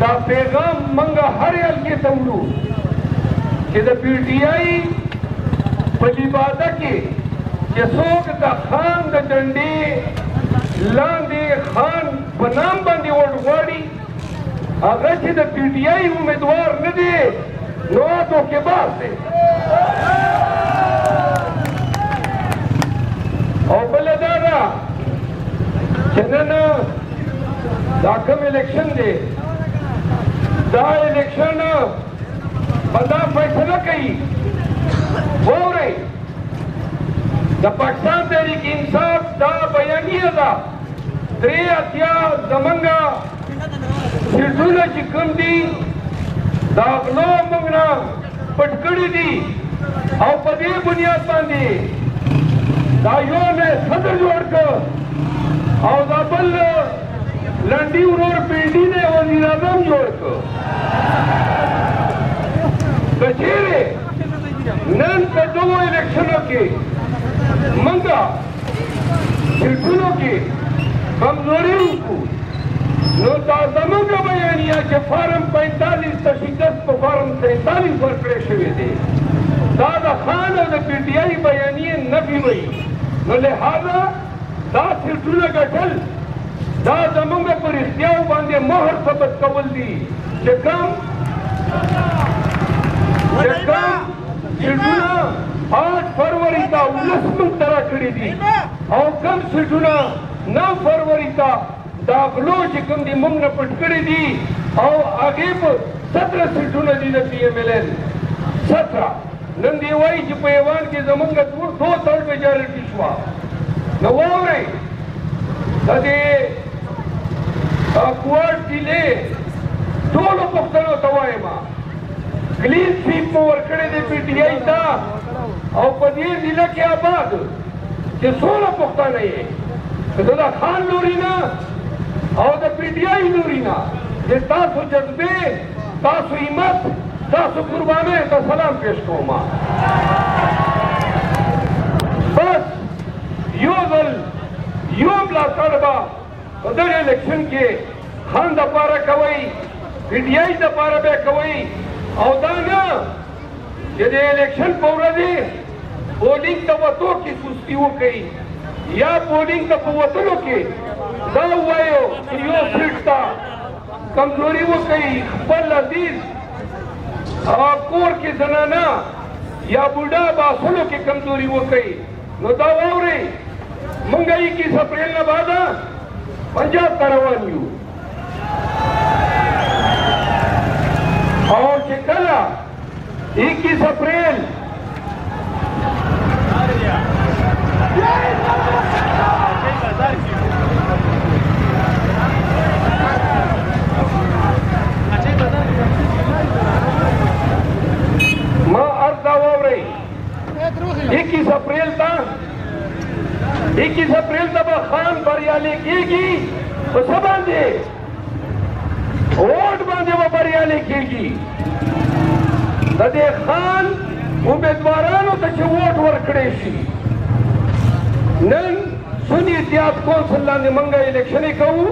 دا پیغام منګه هر حلقې ته وړو چې د پی ټي آی په لباده کې چې څوک د خان د ډنډې لاندې خان په نام باندې ووټ غواړي هغه چې د پی ټي آی امیدوار نه دی نو دوکېباز دی او بله دا ده چې نن دا کوم الیکشن دی دا الیکشن به دا فیصله کوي واورئ د پاکستان تحریک انصاف دا بیانیه ده 83 زمونږ سیټونه چې کوم دي دا غلو موږ نه پټ کړي دي او په دې بنیاد باندې دا یو نه صدر جوړ کړ او دا بل لنډي ورور پیډي نه وزیر اعظم جوړ کړ که چیرې نن په دغو الیکشنو کې منګه سیټونو کې کمزوري وکړو نو دا زمونږ بیانیه چې فارم 45 ته شکست په فارم 43 ورکړی شوی دی دا د خان او د پی ټي آی بیانیې نفي وایي نو لہذا دا سیټونه ګټل دا زمونږ په رښتیاو باندې مهر ثبت کول دي چې کوم سیټونه 8 فروری ته 19 موږ ته راکړي دي او کوم سیټونه 9 فروری ته دا غلو چې کوم دي موږ نه پټ کړي دي او هغې په 17 سیټونه دي د پي ایم ایل این 17 نن دی وایي چې په ایوان کې زمونږ 2/3 میجارټي شوه نو واورئ د دې کوارټ ډیلې ټولو پښتنو ته وایم کلین سویپ مو ورکړی دی پي ټي آی ته او په دې ضلع کې آباد چې څومره پښتانه یې که د خان لوري نه او د پی ټي آی لوري نه چې تاسو جذبې تاسو همت تاسو قربانۍ ته سلام پیش کوم بس یو ځل یو ملاتړ به په دغه الیکشن کې خان دپاره کوئ پی ټي آی دپاره به کوئ او دا نه چې د الیکشن په ورځې پولینګ ته وتو کې سستي وکړئ یا پولینګ ته په وتلو کې دا ووایو چې یو سیټ ته کمزوري وکړئ خپل عزیز کور کې زنانه یا بوډا باسلو کې کمزوري وکړئ نو دا واورئ موږ 21 اپریل نه بعده پنجاب ته روان یو او چې کله 21 اپریل ما عرض دا واورئ 21 اپریل ته 21 اپریل ته به خان بریالی کېږي په څه باندې ووټ باندې به بریالی کېږي د دې خان امیدوارانو ته چې ووټ ورکړی شي نن سنی اتحاد کونسل لاندې موږ الیکشنې کوو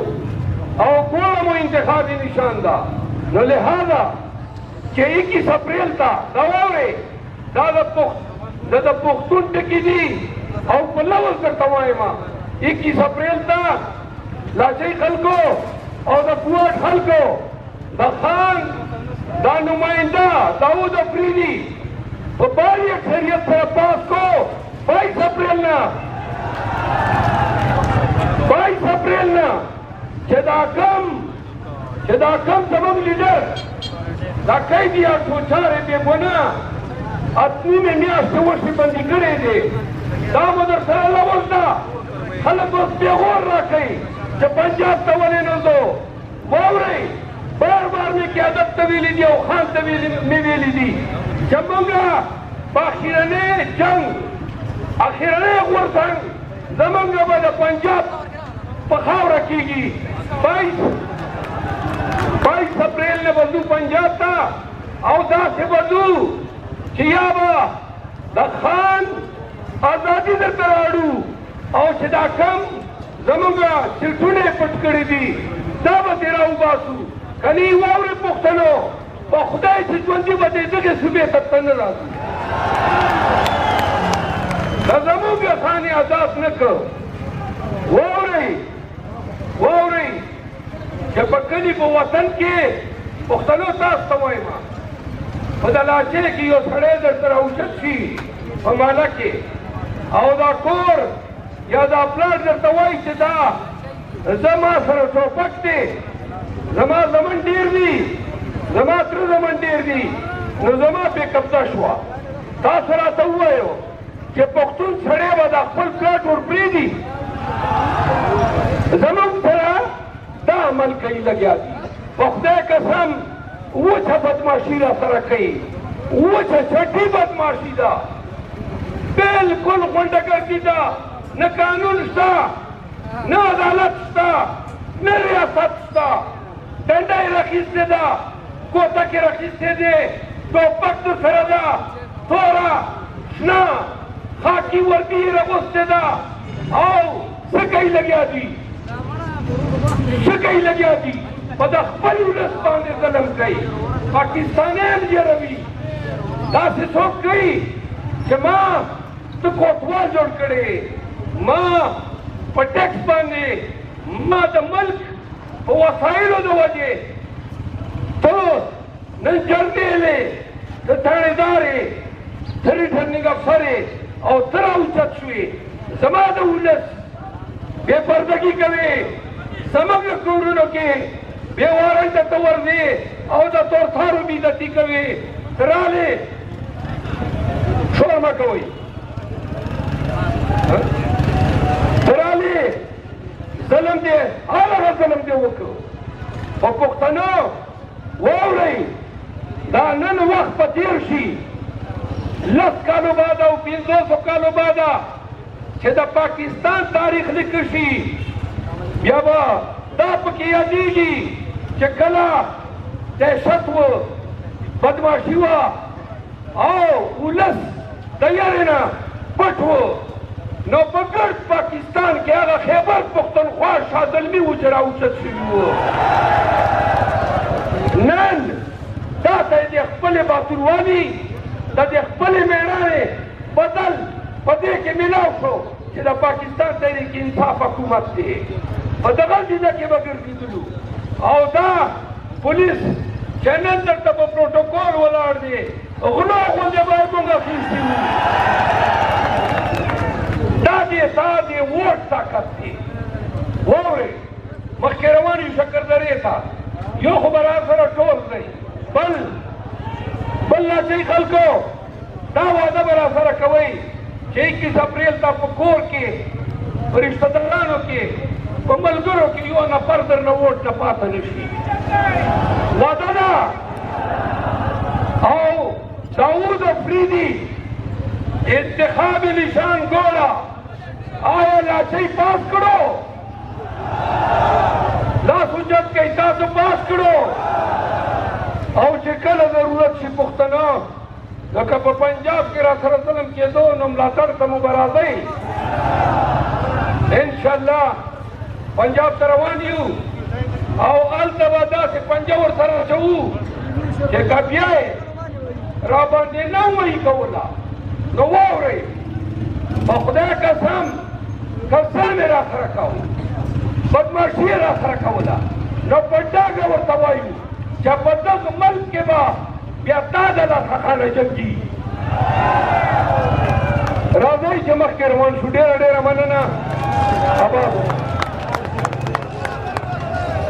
او ګوره مو انتخابي نشان ده نو لہذا چې 21 اپریل ته دا واورئ دا د پښتون ټکي دي او په لوز درته وایم 21 اپریل ته لاچۍ خلکو او د کوټ خلکو د خان دا نماینده داود افریدي په بھاری اکثریت سره پاس کو 22 اپریل نه 22 اپریل نه چې دا کم زموږ لیډر دا قیدي اټوچارې بې ګناه اتنیمې میاشتې وشي بندي کړی دی دا مو در سره لوز ده خلک اوس پیغور راکوي چې پنجاب ته ولې نه ځو واورئ بار بار مې قیادت ته ویلي دي او خان ته مې ویلي دي چې موږ په اخرنۍ جنګ اخرنۍ غورځنګ زموږ به د پنجاب په خاوره کېږي 22 اپریل نه به ځو پنجاب ته او داسې به ځو چې یا به د خان ازادي درته راوړو او چې دا کم زمونږ سیټونه یې پټ کړي دي دا به ترې راوباسو کني واورې پښتنو په خدای چې ژوندي به دې دغې صوبې ته ته نه راځي دا زموږ خان یې ازاد نه کړ واورئ چې په کلي په وطن کې پښتنو تاسو ته وایم په دلاچې کې یو سړی درته راوچت شي په ماله کې او دا کور یا دا پلار درته وایي چې دا زما سره ټوپک دی زما زمن ډېر دي زما تره زمن ډېر دي نو زما پې قبضه شوه تاسو راته ووایو چې پښتون سړی به دا خپل پلاټ ورپرېږدي زموږ سره دا عمل کوي لګیا دي په خدای قسم وچه بدماشي را سره کوي وچه چټي بدماشي ده بالکل غونډګردي ده نه قانون شته نه عدالت شته نه ریاست شته ډنډه یې راخیستې ده کوتک یې راخیستې دی ټوپک در سره ده توره شنه خاکي وردي یې راغوستې ده او څه کوي لګیا دي په د خپل ولس باندې ظلم کوي پاکستانیان یېروي داسې څوک کوي چې ما ته کوټوال جوړ کړې ما په ټیکس باندې ما د ملک په وسایلو د وجې ته نن جرګېلې ته تاڼېدار یې ته ریټرنینګ افسر یې او ته راوچت شوې زما د ولس بې پردګي کوي زموږ کورونو کې بې وارنټه ته ورځې او د تورثارو بېعزتي کوي ته رالې شور مه کوئ ته رالې ظلم دې هر هغه ظلم دې وکړو په پښتنو واورئ دا نن وخت په تېر شي 10 کالو بعد او 500 کالو بعد چې د پاکستان تاریخ لیکل شي بیا به دا پکې یادېږي چې کله دهشت و بدماشي وه او ولس د یارې نه پټ و نو په ګرد پاکستان کې هغه خیبر پښتونخوا شازلمي و چې راوچت شوي وو نن دا ته یې د خپلې باتورواني د دې خپلې مېړانې بدل په دې کې میلاو شو چې د پاکستان تحریک انصاف حکومت دی په دغه ځینه کې به ګرځېدلو او دا پولیس چې نن درته په پروټوکول ولاړ دی غلو غوندې به یې مونږ اخیستي وو دا د ووټ طاقت دی واورئ مخکې روان یو شکردرې ته یو خو به راسره ټول دی بل لاچۍ خلکو دا واده به راسره کوئ چې 21 اپریل ته په کور کې په رشته دارانو کې په ملګرو کې یو نفر درنه ووټ نه پاته نه شي واده ده او داود افریدي انتخاب نشان ګوره آیا لاچۍ پاس کړو لاس اوچت کوي تاسو پاس کړو او چې کله ضرورت شي پښتنو لکه په پنجاب کې را سره ظلم کېدو نو ملاتړ ته مو به راځئ انشاءالله پنجاب ته روان یو او هلته به داسې پنجه ورسره اچوو چې که بیا یې راباندې نه وایي کوله نو واورئ په خدای قسم کلسر مې را سره کوو بدماشي یې را سره کوله نو په ډاګه ورته وایو چې په دغه ملک کې به بیا تا د لاسه خانه جنګي راځئ چې مخکې روان شو ډېره مننه